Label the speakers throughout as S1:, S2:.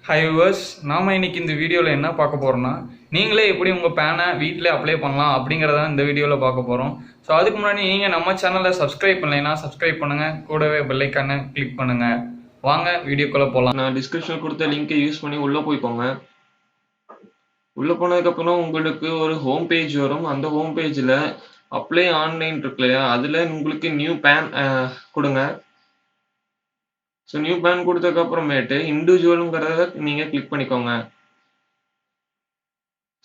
S1: High viewers, நாம இன்னைக்கு இந்த வீடியோவில் என்ன பார்க்க போறோம்னா, நீங்களே எப்படி உங்கள் பேனை வீட்டிலே அப்ளை பண்ணலாம் அப்படிங்கிறத இந்த வீடியோவில் பார்க்க போகிறோம். ஸோ அதுக்கு முன்னாடி நீங்கள் நம்ம சேனலை சப்ஸ்கிரைப் பண்ணலைன்னா சப்ஸ்கிரைப் பண்ணுங்கள், கூடவே பெல் ஐக்கானை கிளிக் பண்ணுங்கள். வாங்க வீடியோக்குள்ளே போகலாம்.
S2: நான் டிஸ்கிரிப்ஷன் கொடுத்த லிங்கை யூஸ் பண்ணி உள்ளே போய்க்கோங்க. உள்ளே போனதுக்கப்புறம் உங்களுக்கு ஒரு ஹோம் பேஜ் வரும். அந்த ஹோம் பேஜில் அப்ளை ஆன்லைன் இருக்கு இல்லையா, அதில் உங்களுக்கு நியூ பேன் கொடுங்க. ஸோ நியூ பேன் கொடுத்ததுக்கப்புறமேட்டு இண்டிவிஜுவலுங்கிறத நீங்கள் கிளிக் பண்ணிக்கோங்க.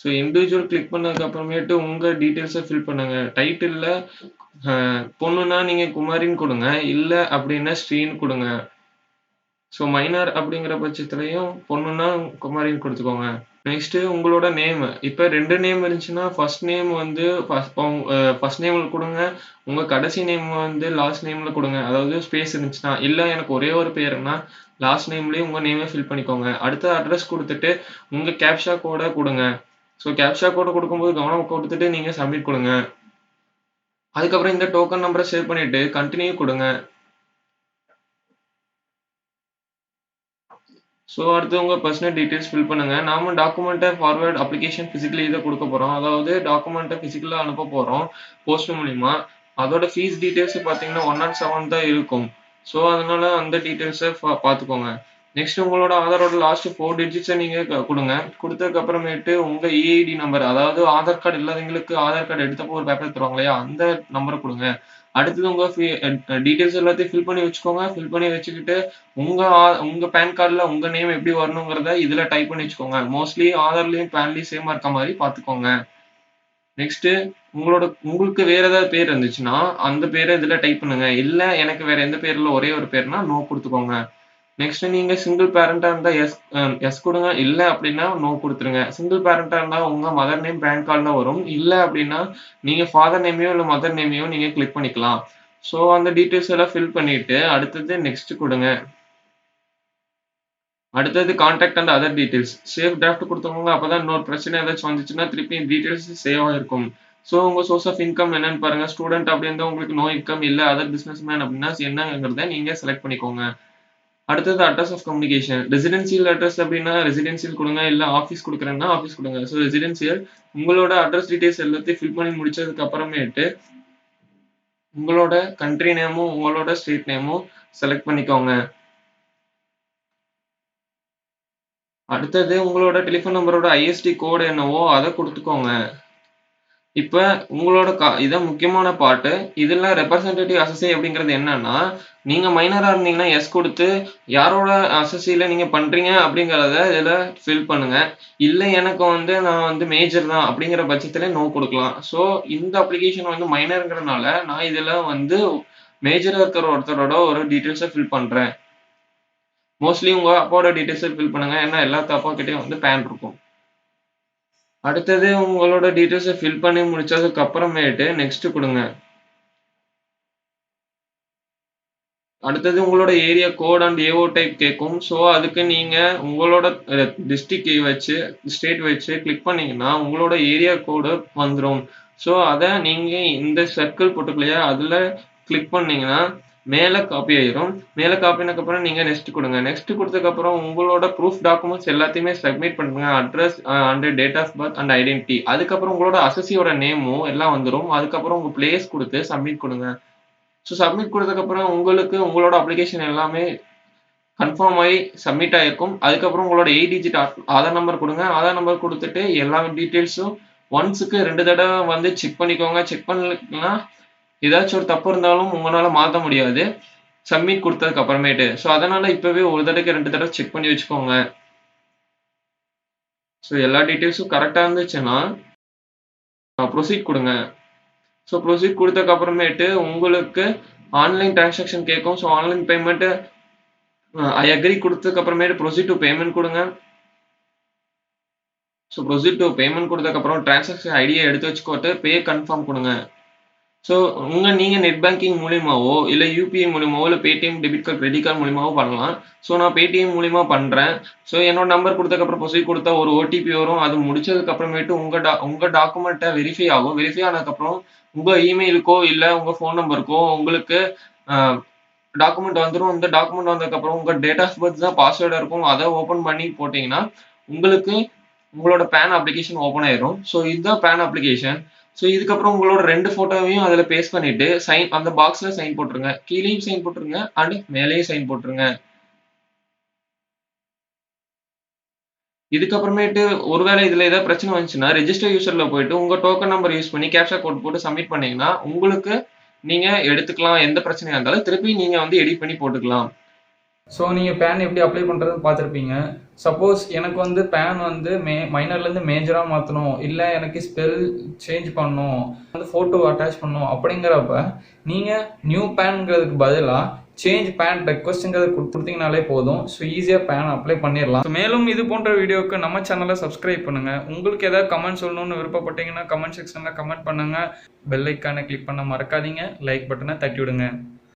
S2: ஸோ இண்டிவிஜுவல் கிளிக் பண்ணதுக்கப்புறமேட்டு உங்கள் டீட்டெயில்ஸை ஃபில் பண்ணுங்க. டைட்டிலில் பொண்ணுன்னா நீங்கள் குமாரின்னு கொடுங்க, இல்லை அப்படின்னா ஸ்ரீன்னு கொடுங்க. ஸோ மைனர் அப்படிங்கிற பட்சத்துலையும் பொண்ணுன்னா குமாரின்னு கொடுத்துக்கோங்க. நெக்ஸ்ட்டு உங்களோட நேமு. இப்போ 2 நேம் இருந்துச்சுன்னா, ஃபர்ஸ்ட் நேம் வந்து ஃபர்ஸ்ட் நேம்ல குடுங்க. உங்க கடைசி நேம் வந்து லாஸ்ட் நேம்ல குடுங்க. அதாவது ஸ்பேஸ் இருந்துச்சுன்னா. இல்ல எனக்கு ஒரே ஒரு பேருன்னா, லாஸ்ட் நேம்லயே உங்க நேம ஃபில் பண்ணிக்கோங்க. அடுத்து அட்ரஸ் குடுத்துட்டு, உங்க கேப்ச்சா கோட குடுங்க. ஸோ கேப்ச்சா கோட குடுக்கும்போது கவனமா குடுத்துட்டு நீங்க சப்மிட் குடுங்க. அதுக்கப்புறம் இந்த டோக்கன் நம்பர சேவ் பண்ணிட்டு, கன்டின்யூ குடுங்க. ஸோ அடுத்து உங்க பர்சனல் டீட்டெயில்ஸ் ஃபில் பண்ணுங்க. நாம டாக்குமெண்ட்ட ஃபார்வர்ட் அப்ளிகேஷன் பிசிக்கலி இத குடுக்க போறோம். அதாவது டாக்குமெண்ட்ட பிசிக்கலா அனுப்ப போறோம். போஸ்ட் மூலியமா. அதோட ஃபீஸ் டீட்டெயில்ஸ் பார்த்தீங்கன்னா 107 தான் இருக்கும். ஸோ அதனால அந்த டீட்டெயில்ஸ பார்த்துக்கோங்க. நெக்ஸ்ட் உங்களோட ஆதாரோட லாஸ்ட் 4 டிஜிட்ஸ நீங்க குடுங்க. குடுத்ததுக்கு அப்புறமேட்டு உங்க EID நம்பர், அதாவது ஆதார் கார்டு இல்லாதவங்களுக்கு ஆதார் கார்டு எடுத்தப்போ ஒரு பேப்பர் தருவாங்க இல்லையா, அந்த நம்பர குடுங்க. அடுத்தது உங்க டீட்டெயில்ஸ் எல்லாத்தையும் ஃபில் பண்ணி வச்சுக்கோங்க. ஃபில் பண்ணி வச்சுக்கிட்டு உங்க பேன் கார்டுல உங்க நேம் எப்படி வரணுங்கிறத இதுல டைப் பண்ணி வச்சுக்கோங்க. மோஸ்ட்லி ஆதார்லயும் பேன்லயும் சேமா இருக்க மாதிரி பாத்துக்கோங்க. நெக்ஸ்ட் உங்களுக்கு வேற ஏதாவது பேர் இருந்துச்சுன்னா அந்த பேரை இதுல டைப் பண்ணுங்க. இல்ல எனக்கு வேற எந்த பேர்ல ஒரே ஒரு பேர்னா நோ கொடுத்துக்கோங்க. நெக்ஸ்ட் நீங்க சிங்கிள் பேரண்டா இருந்தா எஸ் கொடுங்க. இல்ல அப்படின்னா நோ கொடுத்துருங்க. சிங்கிள் பேரண்டா இருந்தா உங்க மதர் நேம் பேன் கார்டுல வரும். இல்ல அப்படின்னா நீங்க ஃபாதர் நேமையோ இல்ல மதர் நேமையோ நீங்க கிளிக் பண்ணிக்கலாம். ஸோ அந்த டீட்டெயில்ஸ் எல்லாம் ஃபில் பண்ணிட்டு அடுத்தது நெக்ஸ்ட் கொடுங்க. அடுத்தது contact and other details. Save draft கொடுத்துக்கோங்க. அப்பதான் இன்னொரு பிரச்சனை ஏதாச்சும் வந்துச்சுன்னா திருப்பி டீடைல்ஸ் சேவ் ஆயிருக்கும். ஸோ உங்க சோர்ஸ் ஆஃப் இன்கம் என்னன்னு பாருங்க. ஸ்டூடெண்ட் அப்படி இருந்தா உங்களுக்கு நோ இன்கம், இல்ல அதர் பிசினஸ் மேன் அப்படின்னா என்னங்கிறத நீங்க செலக்ட் பண்ணிக்கோங்க. அடுத்தது address of communication. Residential address அப்படின்னா ரெசிடென்சியல் கொடுங்க. இல்ல ஆஃபீஸ் கொடுக்குறேன்னா ஆஃபீஸ் கொடுங்க. ஸோ ரெசிடென்சியல் உங்களோட அட்ரஸ் டீடைல்ஸ் எல்லாத்தையும் ஃபில் பண்ணி முடிச்சதுக்கு அப்புறமேட்டு உங்களோட கண்ட்ரி நேமும் உங்களோட ஸ்டேட் நேமும் செலக்ட் பண்ணிக்கோங்க. அடுத்தது உங்களோட டெலிஃபோன் நம்பரோட ஐஎஸ்டி கோடு என்னவோ அதை கொடுத்துக்கோங்க. இப்ப உங்களோட இதான் முக்கியமான பார்ட். இதுல ரெப்ரசன்டேட்டிவ் அசஸி அப்படிங்கிறது என்னன்னா, நீங்க மைனரா இருந்தீங்கன்னா எஸ் கொடுத்து யாரோட அசஸில நீங்க பண்றீங்க அப்படிங்கிறத இதுல ஃபில் பண்ணுங்க. இல்ல எனக்கு வந்து நான் வந்து மேஜர் தான் அப்படிங்கிற பட்சத்துல நோ கொடுக்கலாம். ஸோ இந்த அப்ளிகேஷன் வந்து மைனர்ங்கிறனால நான் இதுல வந்து மேஜரா இருக்கிற ஒருத்தரோட ஒரு டீட்டெயில்ஸை ஃபில் பண்றேன். மோஸ்ட்லி உங்க அப்பாவோட டீட்டெயில்ஸை ஃபில் பண்ணுங்க. ஏன்னா எல்லா அப்பா கிட்டயும் வந்து பேன் இருக்கும். அடுத்தது உங்களோட டீட்டெயில்ஸை ஃபில் பண்ணி முடிச்சதுக்கு அப்புறமேட்டு நெக்ஸ்ட் கொடுங்க. அடுத்தது உங்களோட area code and AO type கேட்கும். ஸோ அதுக்கு நீங்க உங்களோட டிஸ்ட்ரிக்ட் வச்சு ஸ்டேட் வச்சு கிளிக் பண்ணீங்கன்னா உங்களோட ஏரியா கோடு வந்துடும். ஸோ அதை நீங்க இந்த சர்க்கிள் போட்டுக்கலையா அதுல கிளிக் பண்ணீங்கன்னா மேல காப்பி ஆயிரும். மேல காப்பினதுக்கு அப்புறம் நீங்க நெக்ஸ்ட் கொடுங்க. நெக்ஸ்ட் கொடுத்ததுக்கு அப்புறம் உங்களோட ப்ரூஃப் டாக்குமெண்ட்ஸ் எல்லாத்தையுமே சப்மிட் பண்ணுங்க. Address and date of birth and identity. அதுக்கப்புறம் உங்களோட அசஸியோட நேமும் எல்லாம் வந்துடும். அதுக்கப்புறம் உங்க பிளேஸ் கொடுத்து சப்மிட் கொடுங்க. ஸோ சப்மிட் கொடுத்ததுக்கப்புறம் உங்களுக்கு உங்களோட அப்ளிகேஷன் எல்லாமே கன்ஃபார்ம் ஆகி சப்மிட் ஆகிருக்கும். அதுக்கப்புறம் உங்களோட 8 டிஜிட் ஆதார் நம்பர் கொடுங்க. ஆதார் நம்பர் கொடுத்துட்டு எல்லா டீட்டெயில்ஸும் ஒன்ஸுக்கு 2 தடவை வந்து செக் பண்ணிக்கோங்க. செக் பண்ணலன்னா ஏதாச்சும் ஒரு தப்பு இருந்தாலும் உங்களால மாற்ற முடியாது சப்மிட் கொடுத்ததுக்கு அப்புறமேட்டு. ஸோ அதனால இப்பவே ஒரு தடவைக்கு 2 தடவை செக் பண்ணி வச்சுக்கோங்க. ஸோ எல்லா டீட்டெயில்ஸும் கரெக்டாக இருந்துச்சுன்னா ப்ரொசீட் கொடுங்க. ஸோ ப்ரொசீட் கொடுத்ததுக்கு அப்புறமேட்டு உங்களுக்கு ஆன்லைன் டிரான்சாக்ஷன் கேட்கும். So online payment I agree கொடுத்ததுக்கு அப்புறமேட்டு ப்ரொசீட் டு பேமெண்ட் கொடுங்க. ஸோ ப்ரொசீட் டு பேமெண்ட் கொடுத்ததுக்கப்புறம் டிரான்சாக்ஷன் ஐடியை எடுத்து வச்சுக்கோட்டு பே கன்ஃபார்ம் கொடுங்க. ஸோ நீங்க நெட் பேங்கிங் மூலியமாவோ இல்லை யூபிஐ மூலியமாவோ இல்லை Paytm debit card credit card மூலியமாவோ பண்ணலாம். ஸோ நான் பேடிஎம் மூலியமா பண்றேன். ஸோ என்னோட நம்பர் கொடுத்ததுக்கப்புறம் ப்ரொசீட் கொடுத்தா ஒரு ஓடிபி வரும். அது முடிச்சதுக்கு அப்புறமேட்டு உங்க டாக்குமெண்ட்டை வெரிஃபை ஆகும். வெரிஃபை ஆனதுக்கப்புறம் உங்க இமெயிலுக்கோ இல்லை உங்க ஃபோன் நம்பருக்கோ உங்களுக்கு டாக்குமெண்ட் வந்துரும். இந்த டாக்குமெண்ட் வந்ததுக்கப்புறம் உங்க டேட் ஆஃப் பர்த் தான் பாஸ்வேர்டா இருக்கும். அத ஓப்பன் பண்ணி போட்டீங்கன்னா, உங்களுக்கு உங்களோட பேன் அப்ளிகேஷன் ஓப்பன் ஆயிரும். ஸோ இதுதான் பேன் அப்ளிகேஷன். ஸோ இதுக்கப்புறம் உங்களோட 2 ஃபோட்டோவையும் அதுல பேஸ்ட் பண்ணிட்டு, அந்த பாக்ஸ்ல சைன் போட்டுருங்க. கீழயும் சைன் போட்டுருங்க அண்ட் மேலயும் சைன் போட்டுருங்க. இதுக்கப்புறமேட்டு ஒருவேளை இதுல ஏதாவது பிரச்சனை வந்துச்சுன்னா, ரெஜிஸ்டர் யூசர்ல போயிட்டு உங்க டோக்கன் நம்பர் யூஸ் பண்ணி கேப்சா கோட் போட்டு சப்மிட் பண்ணீங்கன்னா, உங்களுக்கு நீங்க எடுத்துக்கலாம். எந்த பிரச்சனையா இருந்தாலும் திருப்பி நீங்க வந்து எடிட் பண்ணி போட்டுக்கலாம்.
S1: ஸோ நீங்கள் பேன் எப்படி அப்ளை பண்ணுறதுன்னு பார்த்துருப்பீங்க. சப்போஸ் எனக்கு வந்து பேன் வந்து மைனர்லேருந்து மேஜராக மாற்றணும், இல்லை எனக்கு ஸ்பெல் சேஞ்ச் பண்ணணும், வந்து ஃபோட்டோ அட்டாச் பண்ணணும் அப்படிங்கிறப்ப நீங்கள் நியூ பேனுங்கிறதுக்கு பதிலாக சேஞ்ச் பேன் ரெக்வஸ்ட்டுங்கிறது கொடுத்தீங்கனாலே போதும். ஸோ ஈஸியாக பேன் அப்ளை பண்ணிடலாம். So, மேலும் இது போன்ற வீடியோவுக்கு நம்ம சேனலை சப்ஸ்கிரைப் பண்ணுங்கள். உங்களுக்கு ஏதாவது கமெண்ட் சொல்லணும்னு விருப்பப்பட்டீங்கன்னா கமெண்ட் செக்ஷனில் கமெண்ட் பண்ணுங்கள். பெல் ஐக்கானை கிளிக் பண்ண மறக்காதீங்க. லைக் பட்டனை தட்டி விடுங்க.